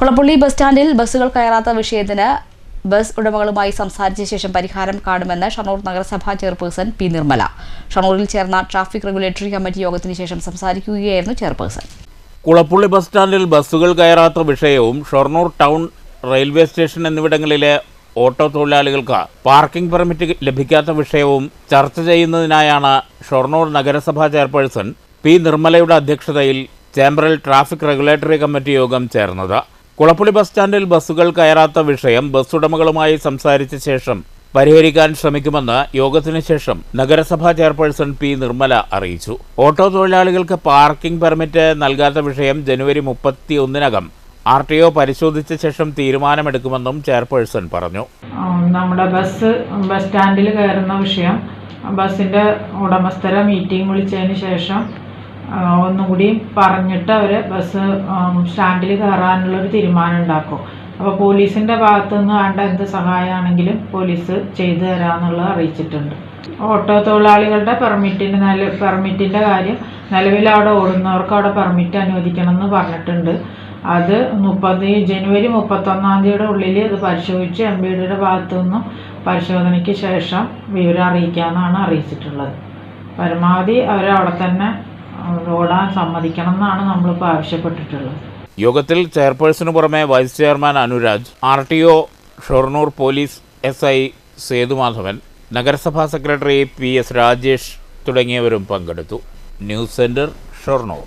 Kolappully bus സ്റ്റാൻഡിൽ ബസ്സുകൾ കയറാത്ത വിഷയത്തിന് ബസ് ഉടമകളുമായി സംസാരിച്ച ശേഷം പരിഹാരം കാണുമെന്ന് ഷൊർണൂർ നഗരസഭാ ചെയർപേഴ്സൺ പി നിർമ്മല. ഷൊർണൂരിൽ ചേർന്ന ട്രാഫിക് റെഗുലേറ്ററി കമ്മിറ്റി യോഗത്തിന് ശേഷം സംസാരിക്കുകയായിരുന്നു ചെയർപേഴ്സൺ. കുളപ്പുള്ളി ബസ് സ്റ്റാൻഡിൽ ബസ്സുകൾ കയറാത്ത വിഷയവും ഷൊർണൂർ ടൗൺ, റെയിൽവേ സ്റ്റേഷൻ എന്നിവിടങ്ങളിലെ ഓട്ടോ തൊഴിലാളികൾക്ക് പാർക്കിംഗ് പെർമിറ്റ് ലഭിക്കാത്ത വിഷയവും ചർച്ച ചെയ്യുന്നതിനായാണ് ഷൊർണൂർ നഗരസഭാ ചെയർപേഴ്സൺ പി നിർമ്മലയുടെ അധ്യക്ഷതയിൽ ചേംബറിൽ ട്രാഫിക് റെഗുലേറ്ററി കമ്മിറ്റി യോഗം ചേർന്നത്. കുളപ്പുള്ളി ബസ് സ്റ്റാൻഡിൽ ബസ്സുകൾ കയറാത്ത വിഷയം ബസ് ഉടമകളുമായി സംസാരിച്ച ശേഷം പരിഹരിക്കാൻ ശ്രമിക്കുമെന്ന് യോഗത്തിന് ശേഷം നഗരസഭാ ചെയർപേഴ്സൺ പി നിർമ്മല അറിയിച്ചു. ഓട്ടോ തൊഴിലാളികൾക്ക് പാർക്കിംഗ് പെർമിറ്റ് നൽകാത്ത വിഷയം ജനുവരി 31-നകം RTO പരിശോധിച്ച ശേഷം തീരുമാനമെടുക്കുമെന്നും ചെയർപേഴ്സൺ പറഞ്ഞു. നമ്മുടെ ബസ് സ്റ്റാൻഡിൽ കയറുന്ന വിഷയം ബസ്സിൻ്റെ ഉടമസ്ഥരെ മീറ്റിംഗ് വിളിച്ചതിന് ശേഷം ഒന്നുകൂടി പറഞ്ഞിട്ട് അവർ ബസ് സ്റ്റാൻഡിൽ കയറാനുള്ളൊരു തീരുമാനം ഉണ്ടാക്കും. അപ്പോൾ പോലീസിൻ്റെ ഭാഗത്തു നിന്ന് വേണ്ട എന്ത് സഹായമാണെങ്കിലും പോലീസ് ചെയ്തു തരാമെന്നുള്ളത് അറിയിച്ചിട്ടുണ്ട്. ഓട്ടോ തൊഴിലാളികളുടെ പെർമിറ്റിൻ്റെ കാര്യം നിലവിൽ അവിടെ ഓടുന്നവർക്ക് അവിടെ പെർമിറ്റ് അനുവദിക്കണം എന്ന് പറഞ്ഞിട്ടുണ്ട്. അത് ജനുവരി 31-ാം ഉള്ളിൽ ഇത് പരിശോധിച്ച് MPD ഭാഗത്തു നിന്നും പരിശോധനയ്ക്ക് ശേഷം വിവരം അറിയിക്കാമെന്നാണ് അറിയിച്ചിട്ടുള്ളത്. പരമാവധി അവരവിടെ തന്നെ ഓടാൻ സമ്മതിക്കണം എന്നാണ് നമ്മളിപ്പോൾ ആവശ്യപ്പെട്ടിട്ടുള്ളത്. യോഗത്തിൽ ചെയർപേഴ്സണു പുറമെ vice chairman Anuraj, RTO Shoranur police SI Sethumadhavan, നഗരസഭാ സെക്രട്ടറി PS രാജേഷ് തുടങ്ങിയവരും പങ്കെടുത്തു. News centre, Shoranur.